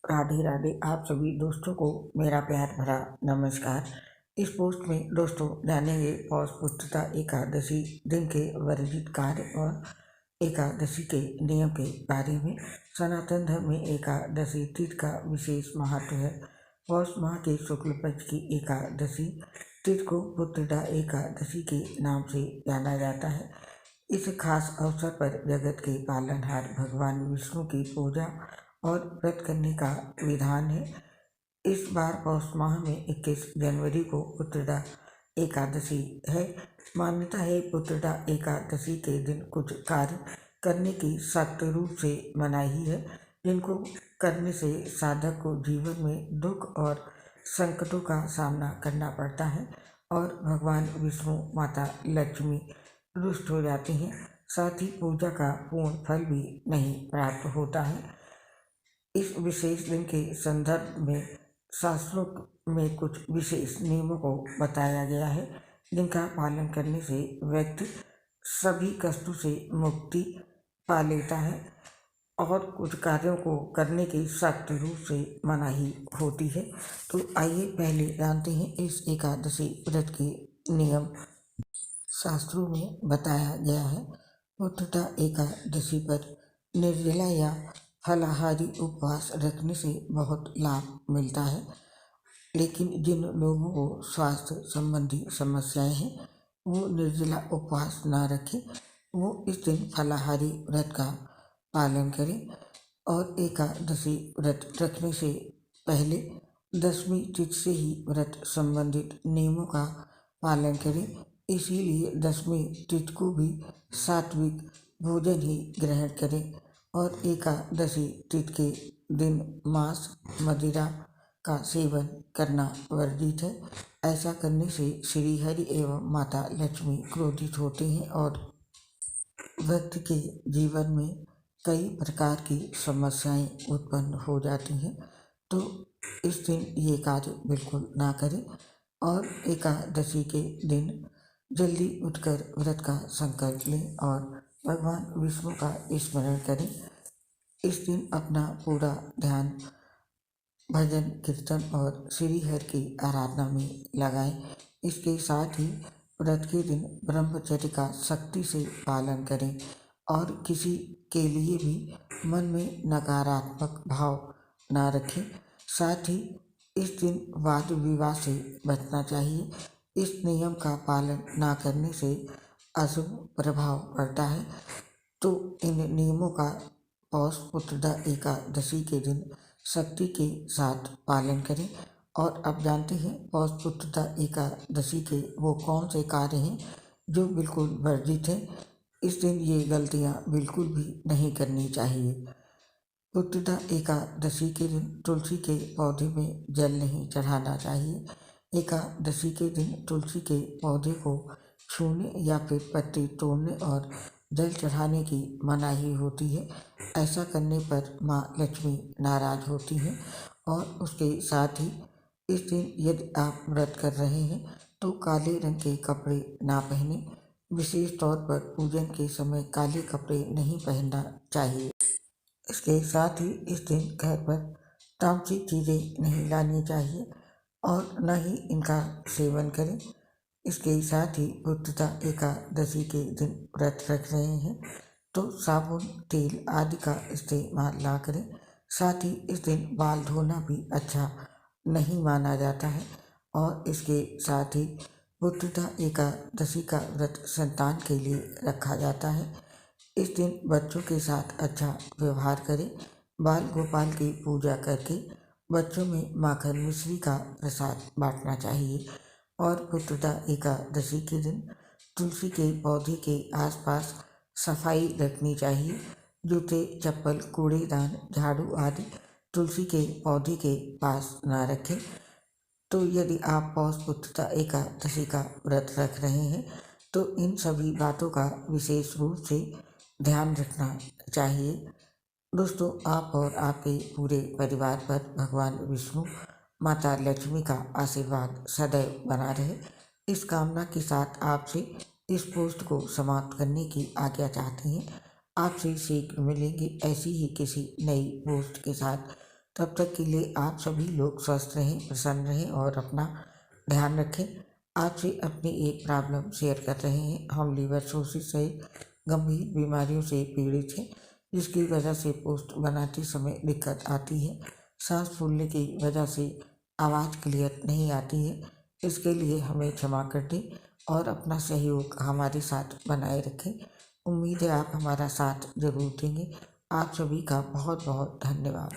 राधे राधे। आप सभी दोस्तों को मेरा प्यार भरा नमस्कार। इस पोस्ट में दोस्तों जानेंगे पौष पुत्रदा एकादशी दिन के वर्जित कार्य और एकादशी के नियम के बारे में। सनातन धर्म में एकादशी तिथि का विशेष महत्व है। पौष माह के शुक्ल पक्ष की एकादशी तिथि को पुत्रदा एकादशी के नाम से जाना जाता है। इस खास अवसर पर जगत के पालनहार भगवान विष्णु की पूजा और व्रत करने का विधान है। इस बार पौष माह में 21 जनवरी को पुत्रदा एकादशी है। मान्यता है पुत्रदा एकादशी के दिन कुछ कार्य करने की सख्त रूप से मनाही है, जिनको करने से साधक को जीवन में दुख और संकटों का सामना करना पड़ता है और भगवान विष्णु माता लक्ष्मी रुष्ट हो जाते हैं। साथ ही पूजा का पूर्ण फल भी नहीं प्राप्त होता है। इस विशेष दिन के संदर्भ में शास्त्रों में कुछ विशेष नियमों को बताया गया है, जिनका पालन करने से व्यक्ति सभी कष्टों से मुक्ति पा लेता है और कुछ कार्यों को करने की सख्त रूप से मनाही होती है। तो आइए पहले जानते हैं इस एकादशी व्रत के नियम। शास्त्रों में बताया गया है पुत्रदा एकादशी पर निर्जला या फलाहारी उपवास रखने से बहुत लाभ मिलता है, लेकिन जिन लोगों को स्वास्थ्य संबंधी समस्याएं हैं वो निर्जला उपवास ना रखें। वो इस दिन फलाहारी व्रत का पालन करें और एकादशी व्रत रखने से पहले 10वीं तिथि से ही व्रत संबंधित नियमों का पालन करें। इसीलिए 10वीं तिथि को भी सात्विक भोजन ही ग्रहण करें और एकादशी तिथि के दिन मांस मदिरा का सेवन करना वर्जित है। ऐसा करने से श्री हरि एवं माता लक्ष्मी क्रोधित होते हैं और व्यक्ति के जीवन में कई प्रकार की समस्याएं उत्पन्न हो जाती हैं। तो इस दिन ये कार्य बिल्कुल ना करें और एकादशी के दिन जल्दी उठकर व्रत का संकल्प लें और भगवान विष्णु का स्मरण करें। इस दिन अपना पूरा ध्यान भजन कीर्तन और श्री हरि की आराधना में लगाएं। इसके साथ ही व्रत के दिन ब्रह्मचर्य का सख्ती से पालन करें और किसी के लिए भी मन में नकारात्मक भाव ना रखें। साथ ही इस दिन वाद विवाद से बचना चाहिए। इस नियम का पालन ना करने से अशुभ प्रभाव पड़ता है। तो इन नियमों का पौष पुत्रदा एकादशी के दिन शक्ति के साथ पालन करें। और अब जानते हैं पौष पुत्रदा एकादशी के वो कौन से कार्य हैं जो बिल्कुल वर्जित हैं। इस दिन ये गलतियाँ बिल्कुल भी नहीं करनी चाहिए। पुत्रदा एकादशी के दिन तुलसी के पौधे में जल नहीं चढ़ाना चाहिए। एकादशी के दिन तुलसी के पौधे को छूने या फिर पत्ते तोड़ने और जल चढ़ाने की मनाही होती है। ऐसा करने पर माँ लक्ष्मी नाराज होती हैं और उसके साथ ही इस दिन यदि आप व्रत कर रहे हैं तो काले रंग के कपड़े ना पहने। विशेष तौर पर पूजन के समय काले कपड़े नहीं पहनना चाहिए। इसके साथ ही इस दिन घर पर तामसिक चीज़ें नहीं लानी चाहिए और न ही इनका सेवन करें। इसके साथ ही पुत्रदा एकादशी के दिन व्रत रख रहे हैं तो साबुन तेल आदि का इस्तेमाल ना करें। साथ ही इस दिन बाल धोना भी अच्छा नहीं माना जाता है और इसके साथ ही पुत्रदा एकादशी का व्रत संतान के लिए रखा जाता है। इस दिन बच्चों के साथ अच्छा व्यवहार करें। बाल गोपाल की पूजा करके बच्चों में माखन मिश्री का प्रसाद बांटना चाहिए। और पुत्रदा एकादशी के दिन तुलसी के पौधे के आसपास सफाई रखनी चाहिए। जूते चप्पल कूड़ेदान झाड़ू आदि तुलसी के पौधे के पास ना रखें। तो यदि आप पौष पुत्रदा एकादशी का व्रत रख रहे हैं तो इन सभी बातों का विशेष रूप से ध्यान रखना चाहिए। दोस्तों आप और आपके पूरे परिवार पर भगवान विष्णु माता लक्ष्मी का आशीर्वाद सदैव बना रहे, इस कामना के साथ आपसे इस पोस्ट को समाप्त करने की आज्ञा चाहते हैं। आपसे शीघ्र मिलेंगे ऐसी ही किसी नई पोस्ट के साथ। तब तक के लिए आप सभी लोग स्वस्थ रहें, प्रसन्न रहें और अपना ध्यान रखें। आपसे अपनी एक प्रॉब्लम शेयर कर रहे हैं। हम लीवर सोसिस सहित गंभीर बीमारियों से पीड़ित हैं, जिसकी वजह से पोस्ट बनाते समय दिक्कत आती है। सांस फूलने की वजह से आवाज़ क्लियर नहीं आती है। इसके लिए हमें क्षमा कर दें और अपना सहयोग हमारे साथ बनाए रखें। उम्मीद है आप हमारा साथ जरूर देंगे। आप सभी का बहुत बहुत धन्यवाद।